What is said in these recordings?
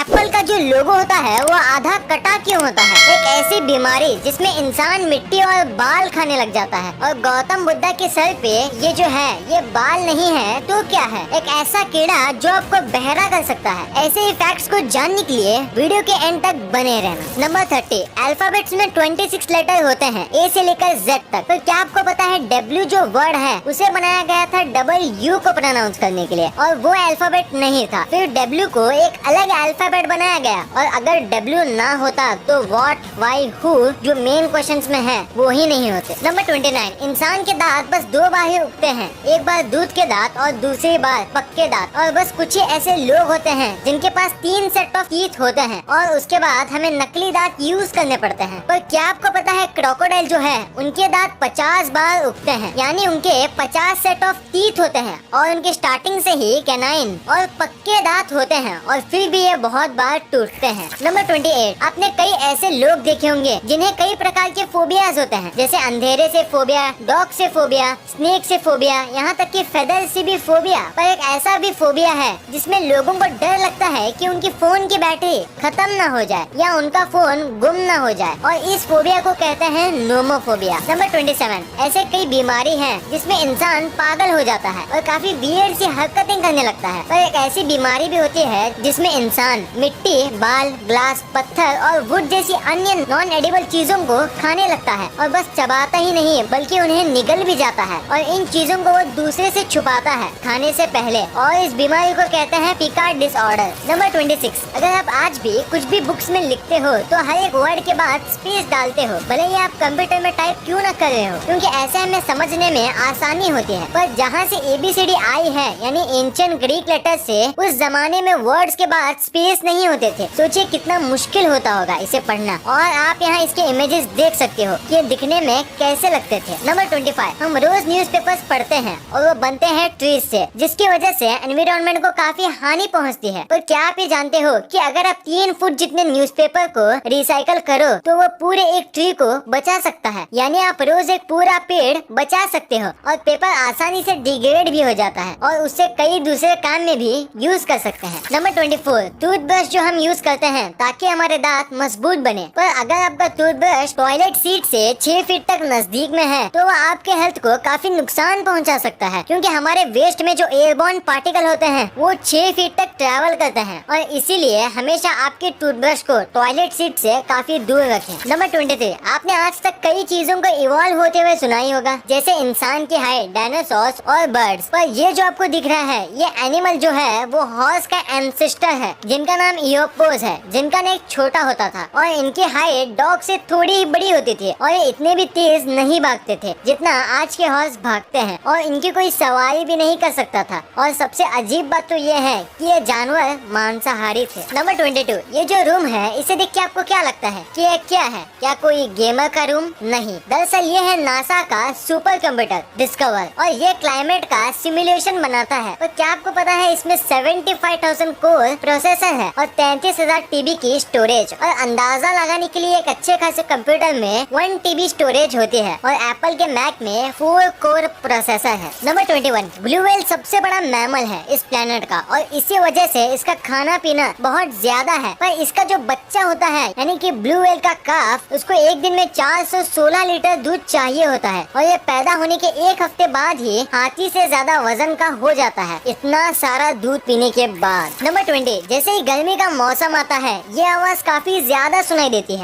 Apple का जो लोगो होता है वो आधा कटा क्यों होता है? एक ऐसी बीमारी जिसमें इंसान मिट्टी और बाल खाने लग जाता है। और गौतम बुद्धा के सर पे ये जो है ये बाल नहीं है तो क्या है? एक ऐसा कीड़ा जो आपको बहरा कर सकता है। ऐसे ही फैक्ट्स को जानने के लिए वीडियो के एंड तक बने रहना। नंबर 30, अल्फाबेट्स में 26 लेटर होते हैं, ए से लेकर Z तक। तो क्या आपको पता है W जो वर्ड है उसे बनाया गया था W को प्रोनाउंस करने के लिए, और वो अल्फाबेट नहीं था। फिर W को एक अलग अल्फाबेट बनाया गया, और अगर W ना होता तो व्हाट, व्हाई, हु जो मेन क्वेश्चंस में है वो ही नहीं होते। नंबर 29, इंसान के दांत बस 2 बार ही उगते हैं, एक बार दूध के दांत और दूसरी बार पक्के दांत। और बस कुछ ही ऐसे लोग होते हैं जिनके पास 3 सेट ऑफ टीथ होते हैं, और उसके बाद हमें नकली दांत यूज करने पड़ते हैं। पर क्या आपको पता है क्रोकोडाइल जो है उनके दांत 50 बार उगते हैं, यानी उनके 50 सेट ऑफ टीथ होते हैं, और उनके स्टार्टिंग से ही कैनाइन और पक्के दांत होते हैं, और फिर भी ये बहुत बार टूटते हैं। नंबर 28, आपने कई ऐसे लोग देखे होंगे जिन्हें कई प्रकार के फोबियाज होते हैं, जैसे अंधेरे से फोबिया, डॉग से फोबिया, स्नेक से फोबिया, यहाँ तक कि फेदर से भी फोबिया। पर एक ऐसा भी फोबिया है जिसमें लोगों को डर लगता है कि उनकी फोन की बैटरी खत्म न हो जाए या उनका फोन गुम न हो जाए, और इस फोबिया को कहते हैं नोमोफोबिया। नंबर 27, ऐसे कई बीमारी हैं जिसमें इंसान पागल हो जाता है और काफी वियर्ड सी हरकतें करने लगता है। पर एक ऐसी बीमारी भी होती है जिसमें इंसान मिट्टी, बाल, ग्लास, पत्थर और वुड जैसी अन्य नॉन एडिबल चीजों को खाने लगता है, और बस चबाता ही नहीं बल्कि उन्हें निगल भी जाता है, और इन चीजों को वो दूसरे से छुपाता है खाने से पहले, और इस बीमारी को कहते हैं पिकार्ड डिसऑर्डर। नंबर 26, अगर आप आज भी कुछ भी बुक्स में लिखते हो तो हर एक वर्ड के बाद स्पेस डालते हो, भले ही आप कंप्यूटर में टाइप क्यों न कर रहे हो, क्योंकि ऐसे हमें समझने में आसानी होती है। पर जहाँ से ABCD आई है, यानी एंशिएंट ग्रीक लेटर से, उस जमाने में वर्ड्स के बाद स्पेस नहीं होते थे। सोचिए कितना मुश्किल होता होगा इसे पढ़ना। और आप यहाँ इसके इमेजेस देख सकते हो कि ये दिखने में कैसे लगते थे। नंबर 25, हम रोज न्यूज़पेपर्स पढ़ते हैं और वो बनते हैं ट्रीज से, जिसकी वजह से एनवायरनमेंट को काफी हानि पहुँचती है। पर क्या आप ये जानते हो कि अगर आप 3 फुट जितने न्यूज़पेपर को रिसाइकल करो तो वो पूरे एक ट्री को बचा सकता है, यानी आप रोज एक पूरा पेड़ बचा सकते हो। और पेपर आसानी से डिग्रेड भी हो जाता है और उससे कई दूसरे काम में भी यूज कर सकते हैं। नंबर 24, टूथब्रश जो हम यूज करते हैं ताकि हमारे दांत मजबूत बने, पर अगर आपका टूथब्रश टॉयलेट सीट से 6 फीट तक नजदीक में है तो वो आपके हेल्थ को काफी नुकसान पहुंचा सकता है, क्योंकि हमारे वेस्ट में जो एयरबॉर्न पार्टिकल होते हैं वो 6 फीट तक ट्रैवल करते हैं, और इसीलिए हमेशा आपके टूथब्रश को टॉयलेट सीट से काफी दूर रखें। नंबर 23, आपने आज तक कई चीजों को इवॉल्व होते हुए सुना ही होगा, जैसे इंसान की हाइट, डायनासोर्स और बर्ड्स। पर ये जो आपको दिख रहा है ये एनिमल जो है वो हॉर्स का एंसेस्टर है, जिनका नाम इयोपोस है, जिनका नेक छोटा होता था, और इनकी हाइट डॉग से थोड़ी ही बड़ी होती थी, और ये इतने भी तेज नहीं भागते थे जितना आज के हॉर्स भागते हैं, और इनकी कोई सवारी भी नहीं कर सकता था। और सबसे अजीब बात तो ये है कि ये जानवर मांसाहारी थे। नंबर 22, ये जो रूम है इसे देख के आपको क्या लगता है कि ये क्या है? क्या कोई गेमर का रूम? नहीं, दरअसल ये है नासा का सुपर कंप्यूटर डिस्कवर, और ये क्लाइमेट का सिमुलेशन बनाता है। और क्या आपको पता है इसमें 75,000 कोर प्रोसेसर है और 33,000 TB की स्टोरेज, और अंदाजा लगाने के लिए एक अच्छे खासे कंप्यूटर में 1 TB स्टोरेज होती है, और एप्पल के मैक में 4 कोर प्रोसेसर है। नंबर 21, ब्लू व्हेल सबसे बड़ा मैमल है इस प्लेनेट का, और इसी वजह से इसका खाना पीना बहुत ज्यादा है। पर इसका जो बच्चा होता है यानी कि ब्लू व्हेल का काफ, उसको एक दिन में 416 लीटर दूध चाहिए होता है, और ये पैदा होने के 1 हफ्ते बाद ही हाथी से ज्यादा वजन का हो जाता है, इतना सारा दूध पीने के बाद। नंबर 20, जैसे ही गर्मी का मौसम आता है ये आवाज काफी ज्यादा सुनाई देती है।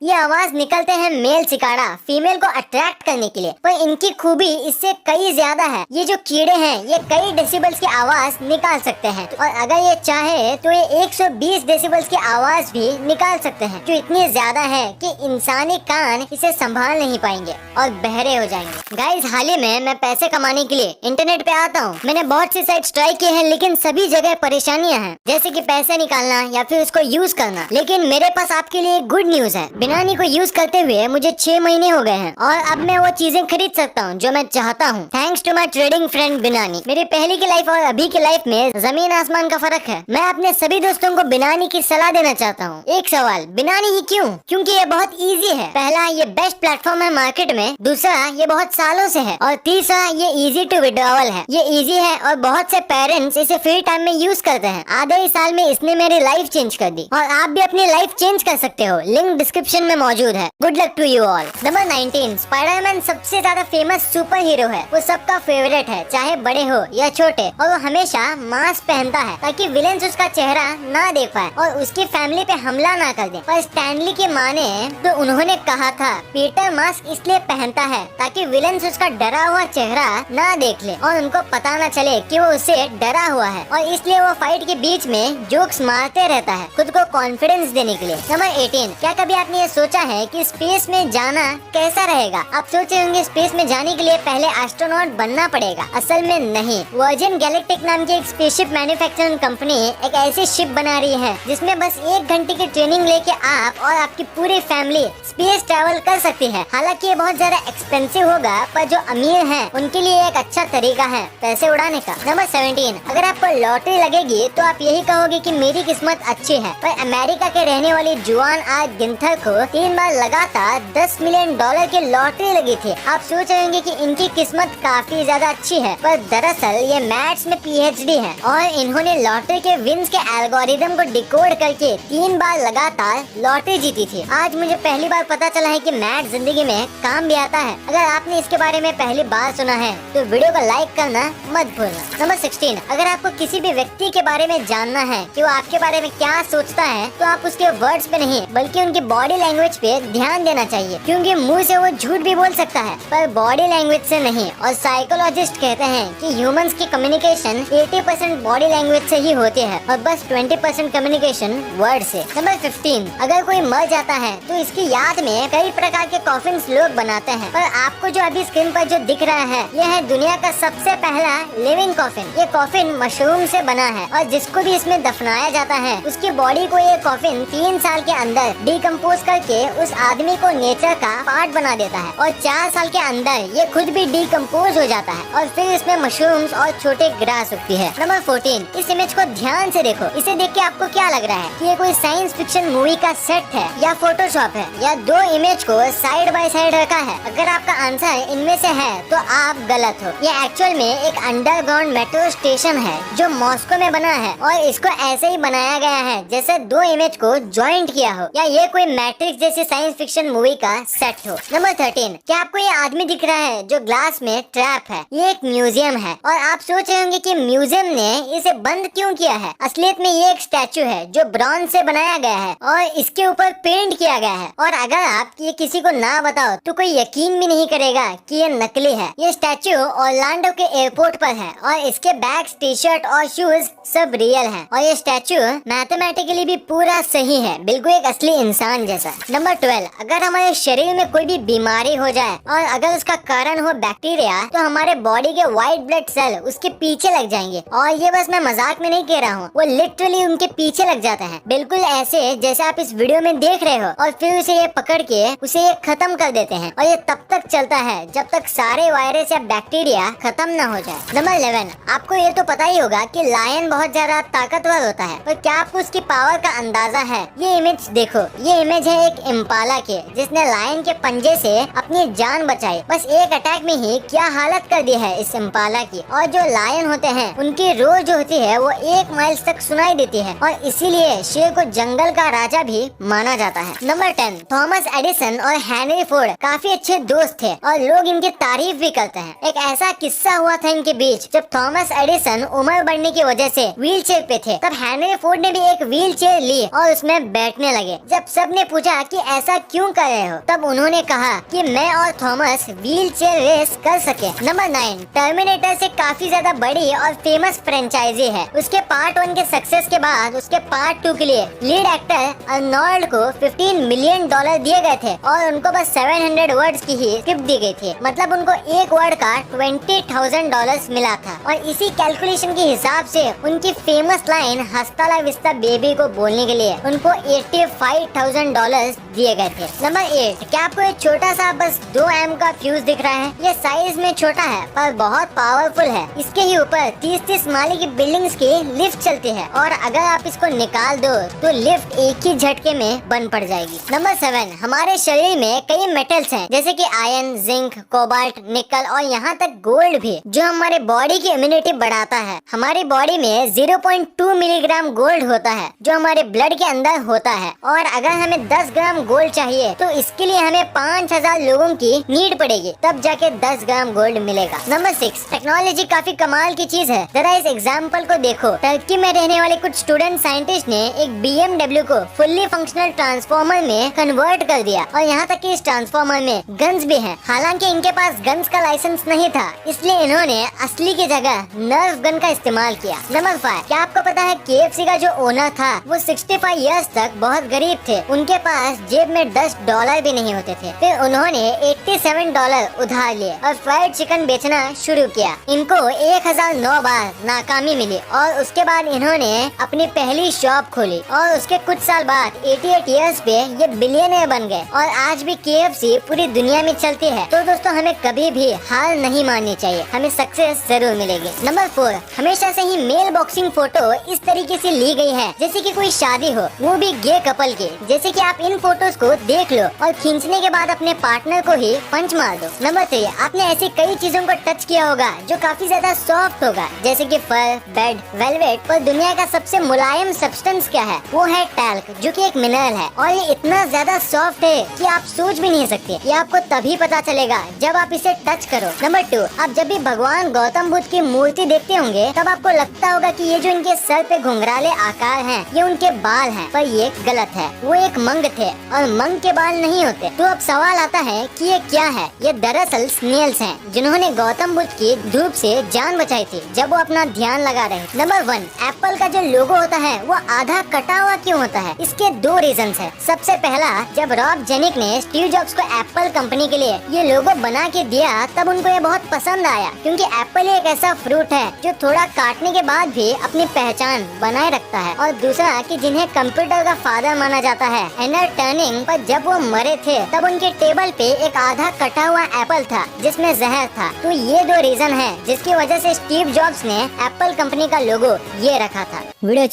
ये आवाज निकलते हैं मेल सिकाड़ा फीमेल को अट्रैक्ट करने के लिए, पर इनकी खूबी इससे कई ज्यादा है। ये जो कीड़े हैं ये कई डेसिबल्स की आवाज निकाल सकते हैं, और अगर ये चाहे तो ये 120 डेसिबल्स की आवाज भी निकाल सकते हैं, जो इतनी ज्यादा है कि इंसानी कान इसे संभाल नहीं पाएंगे और बहरे हो जाएंगे। गाइस, हाल ही में मैं पैसे कमाने के लिए इंटरनेट पे आता हूँ। मैंने बहुत सी साइट्स ट्राई की है, लेकिन सभी जगह परेशानियाँ हैं, जैसे कि पैसे निकालना या फिर उसको यूज करना। लेकिन मेरे पास आपके लिए गुड न्यूज है, बिनानी को यूज करते हुए मुझे 6 महीने हो गए हैं और अब मैं वो चीजें खरीद सकता हूँ जो मैं चाहता हूँ, thanks to my trading friend Binani. मेरी पहले की लाइफ और अभी की लाइफ में जमीन आसमान का फर्क है। मैं अपने सभी दोस्तों को बिनानी की सलाह देना चाहता हूँ। एक सवाल, बिनानी ही क्यों? क्योंकि ये बहुत इजी है। पहला, ये बेस्ट प्लेटफॉर्म है मार्केट में। दूसरा, ये बहुत सालों से है। और तीसरा, ये इजी टू विड्रॉवल है। ये इजी है और बहुत से पेरेंट्स इसे फ्री टाइम में यूज करते हैं। आधे ही साल में इसने मेरी लाइफ चेंज कर दी और आप भी अपनी लाइफ चेंज कर सकते हो। लिंक डिस्क्रिप्शन में मौजूद है। Good luck to you all. Number 19, Spiderman सबसे ज्यादा फेमस सुपर हीरो है। वो सबका फेवरेट है, चाहे बड़े हो या छोटे, और वो हमेशा मास्क पहनता है ताकि विलेंस उसका चेहरा ना देख पाए और उसकी फैमिली पे हमला ना कर दे। पर स्टैनली की माने तो उन्होंने कहा था पीटर मास्क इसलिए पहनता है ताकि विलेंस उसका डरा हुआ चेहरा ना देख ले और उनको पता ना चले कि वो उससे डरा हुआ है, और इसलिए वो फाइट के बीच में जोक्स मारते रहता है खुद को कॉन्फिडेंस देने के लिए। नंबर 18, क्या कभी आपने ये सोचा है कि स्पेस में जाना कैसा रहेगा? आप सोचे होंगे स्पेस में जाने के लिए पहले एस्ट्रोनॉट बनना पड़ेगा। असल में नहीं। वर्जिन गैलेक्टिक नाम की एक स्पेसशिप मैन्युफैक्चरिंग कंपनी एक ऐसी शिप बना रही है जिसमें बस 1 घंटे की ट्रेनिंग लेके आप और आपकी पूरी फैमिली स्पेस ट्रैवल कर सकती है। हालांकि ये बहुत ज्यादा एक्सपेंसिव होगा, पर जो अमीर हैं उनके लिए एक अच्छा तरीका है पैसे उड़ाने का। नंबर 17, अगर आपको लॉटरी लगेगी तो आप यही कहोगे कि मेरी किस्मत अच्छी है। पर अमेरिका के रहने वाली जुआन आग गिंथर को 3 बार लगातार $10 मिलियन की लॉटरी लगी थी। आप सोच रहे होंगे कि इनकी किस्मत काफी ज्यादा अच्छी है, पर दरअसल ये मैथ्स में PhD है और इन्होंने लॉटरी के विन्स के एल्गोरिदम को डिकोड करके 3 बार लगातार लॉटरी जीती थी। आज मुझे पहली बार पता चला है कि मैथ्स जिंदगी में काम भी आता है। अगर आपने इसके बारे में पहली बार सुना है तो वीडियो को लाइक करना मत भूलना। नंबर 16, अगर आपको किसी भी व्यक्ति के बारे में जानना है कि वो आपके बारे में क्या सोचता है तो आप उसके वर्ड्स पे नहीं बल्कि उनकी बॉडी लैंग्वेज पे ध्यान देना चाहिए, क्योंकि मुंह से वो झूठ भी बोल सकता है पर बॉडी लैंग्वेज से नहीं। और साइकोलॉजिस्ट कहते हैं कि ह्यूमंस की कम्युनिकेशन 80% बॉडी लैंग्वेज से ही होती है और बस 20% कम्युनिकेशन वर्ड से। नंबर 15, अगर कोई मर जाता है तो इसकी याद में कई प्रकार के कॉफिन्स लोग बनाते हैं, पर आपको जो अभी स्क्रीन पर जो दिख रहा है यह है दुनिया का सबसे पहला लिविंग कॉफिन। ये कॉफिन मशरूम से बना है और जिसको भी इसमें दफनाया जाता है उसकी बॉडी को ये कॉफिन 3 साल के अंदर डिकम्पोज करके उस आदमी को नेचर का पार्ट बना देता है और 4 साल के अंदर ये खुद भी डिकम्पोज हो जाता है और फिर इसमें मशरूम्स और छोटे ग्रास उगती है। नंबर 14, इस इमेज को ध्यान से देखो। इसे देख के आपको क्या लग रहा है कि ये कोई साइंस फिक्शन मूवी का सेट है या फोटोशॉप है या 2 इमेज को साइड बाय साइड रखा है? अगर आपका आंसर इनमें से है तो आप गलत हो। ये एक्चुअल में एक अंडरग्राउंड मेट्रो स्टेशन है जो मॉस्को में बना है और इसको ऐसे ही बनाया गया है जैसे 2 इमेज को ज्वाइंट किया हो या ये कोई मैट्रिक्स जैसी साइंस फिक्शन मूवी का सेट हो। नंबर 13, क्या आपको ये आदमी दिख रहा है जो ग्लास में ट्रैप है? ये एक म्यूजियम है और आप सोच रहे होंगे कि म्यूजियम ने इसे बंद क्यों किया है। असलियत में ये एक स्टैचू है जो ब्रॉन्ज से बनाया गया है और इसके ऊपर पेंट किया गया है, और अगर आप ये किसी को ना बताओ तो कोई यकीन भी नहीं करेगा कि ये नकली है। ये स्टैचू ऑरलैंडो के एयरपोर्ट पर है और इसके बैग्स, टी शर्ट और शूज सब रियल हैं और ये स्टैचू मैथमेटिकली भी पूरा सही है, बिल्कुल एक असली इंसान जैसा। नंबर 12, अगर हमारे शरीर में कोई भी बीमारी हो जाए और अगर उसका कारण हो बैक्टीरिया तो हमारे बॉडी के व्हाइट ब्लड सेल उसके पीछे लग जाएंगे। और ये बस मैं मजाक में नहीं कह रहा हूँ, वो लिटरली उनके पीछे लग जाते हैं, बिल्कुल ऐसे जैसे आप इस वीडियो में देख रहे हो, और फिर उसे ये पकड़ के उसे ये खत्म कर देते हैं और ये तब तक चलता है जब तक सारे वायरस या बैक्टीरिया खत्म न हो जाए। नंबर 11, आपको ये तो पता ही होगा कि लायन बहुत ज्यादा ताकतवर होता है, पर क्या आपको उसकी पावर का अंदाजा है? ये इमेज देखो, ये इमेज है एक इम्पाला के जिसने लायन के पंजे से अपनी जान बचाई। बस एक अटैक में ही क्या हालत कर दी है इस इम्पाला की। और जो लायन होते हैं उनकी रोर जो होती है वो 1 माइल तक सुनाई देती है और इसीलिए शेर को जंगल का राजा भी माना जाता है। नंबर 10, थॉमस एडिसन और हेनरी फोर्ड काफी अच्छे दोस्त थे और लोग इनकी तारीफ भी करते हैं। एक ऐसा किस्सा हुआ था इनके बीच, जब थॉमस एडिसन उम्र बढ़ने की वजह से व्हील चेयर पे थे, तब हेनरी फोर्ड ने भी एक व्हील चेयर ली और उसमें बैठने लगे। जब सब ने पूछा कि ऐसा क्यों कर रहे हो, तब उन्होंने कहा कि मैं और थॉमस व्हील चेयर रेस कर सके। नंबर 9, टर्मिनेटर से काफी ज्यादा बड़ी और फेमस फ्रेंचाइजी है। उसके पार्ट 1 के सक्सेस के बाद उसके पार्ट 2 के लिए लीड एक्टर अर्नोल्ड को $15 मिलियन दिए गए थे और उनको बस 700 वर्ड्स की ही स्क्रिप्ट दी गई थी, मतलब उनको एक वर्ड का $20,000 मिला था। और इसी कैलकुलेशन के हिसाब से उनकी फेमस लाइन हस्ता ला विस्ता बेबी को बोलने के लिए उनको $85,000 $10 दिए गए थे। नंबर 8, क्या आपको एक छोटा सा बस 2 एम का फ्यूज दिख रहा है? ये साइज में छोटा है पर बहुत पावरफुल है। इसके ही ऊपर 30-30 माले की बिल्डिंग्स की लिफ्ट चलती है और अगर आप इसको निकाल दो तो लिफ्ट एक ही झटके में बंद पड़ जाएगी। नंबर 7, हमारे शरीर में कई मेटल्स हैं जैसे कि आयरन, जिंक, कोबाल्ट, निकल और यहाँ तक गोल्ड भी, जो हमारे बॉडी की इम्यूनिटी बढ़ाता है। हमारी बॉडी में 0.2 मिलीग्राम गोल्ड होता है जो हमारे ब्लड के अंदर होता है और अगर हमें 10 ग्राम गोल्ड चाहिए तो इसके लिए हमें 5000 लोगों की नीड पड़ेगी, तब जाके 10 ग्राम गोल्ड मिलेगा। नंबर 6, टेक्नोलॉजी काफी कमाल की चीज है। जरा इस एग्जाम्पल को देखो। टर्की में रहने वाले कुछ स्टूडेंट साइंटिस्ट ने एक BMW को फुल्ली फंक्शनल ट्रांसफॉर्मर में कन्वर्ट कर दिया और यहाँ तक कि इस ट्रांसफॉर्मर में गन्स भी हैं। हालांकि इनके पास गन्स का लाइसेंस नहीं था, इसलिए इन्होंने असली की जगह नर्फ गन का इस्तेमाल किया। नंबर 5, क्या आपको पता है KFC का जो ओनर था वो 65 इयर्स तक बहुत गरीब थे। उनके पास जेब में $10 भी नहीं होते थे। फिर उन्होंने $87 उधार लिए और फ्राइड चिकन बेचना शुरू किया। इनको 1009 बार नाकामी मिली और उसके बाद इन्होंने अपनी पहली शॉप खोली और उसके कुछ साल बाद 88 इयर्स पे ये बिलियनर बन गए और आज भी KFC पूरी दुनिया में चलती है। तो दोस्तों, हमें कभी भी हार नहीं माननी चाहिए, हमें सक्सेस जरूर मिलेगी। नंबर 4, हमेशा से ही मेल बॉक्सिंग फोटो इस तरीके से ली गई है जैसे कि कोई शादी हो, वो भी गे कपल की। जैसे कि आप इन फोटोज को देख लो और खींचने के बाद अपने पार्टनर को ही पंच मार दो। नंबर 3, आपने ऐसी कई चीजों को टच किया होगा जो काफी ज्यादा सॉफ्ट होगा जैसे कि फर, बेड, वेलवेट, पर दुनिया का सबसे मुलायम सब्सटेंस क्या है? वो है टैल्क, जो कि एक मिनरल है और ये इतना ज्यादा सॉफ्ट है कि आप सोच भी नहीं सकते। ये आपको तभी पता चलेगा जब आप इसे टच करो। नंबर 2, आप जब भी भगवान गौतम बुद्ध की मूर्ति देखते होंगे तब आपको लगता होगा कि ये जो इनके सर पे घुंघराले आकार हैं ये उनके बाल हैं, पर ये गलत है। वो एक मंग थे और मंग के बाल नहीं होते। तो अब सवाल आता है कि ये क्या है? ये दरअसल स्नेल्स हैं जिन्होंने गौतम बुद्ध की धूप से जान बचाई थी जब वो अपना ध्यान लगा रहे। नंबर 1, एप्पल का जो लोगो होता है वो आधा कटा हुआ क्यों होता है? इसके 2 रीजंस है। सबसे पहला, जब रॉब जेनिक ने स्टीव जॉब्स को एप्पल कंपनी के लिए ये लोगो बना के दिया तब उनको ये बहुत पसंद आया, क्योंकि एप्पल एक ऐसा फ्रूट है जो थोड़ा काटने के बाद भी अपनी पहचान बनाए रखता है। और दूसरा कि जिन्हें कंप्यूटर का फादर माना जाता है, एनर टर्निंग, पर जब वो मरे थे तब उनके टेबल पे एक आधा कटा हुआ एप्पल था जिसमें जहर था। तो ये 2 रीजन है जिसकी वजह से स्टीव जॉब्स ने एप्पल कंपनी का लोगो ये रखा था। वीडियो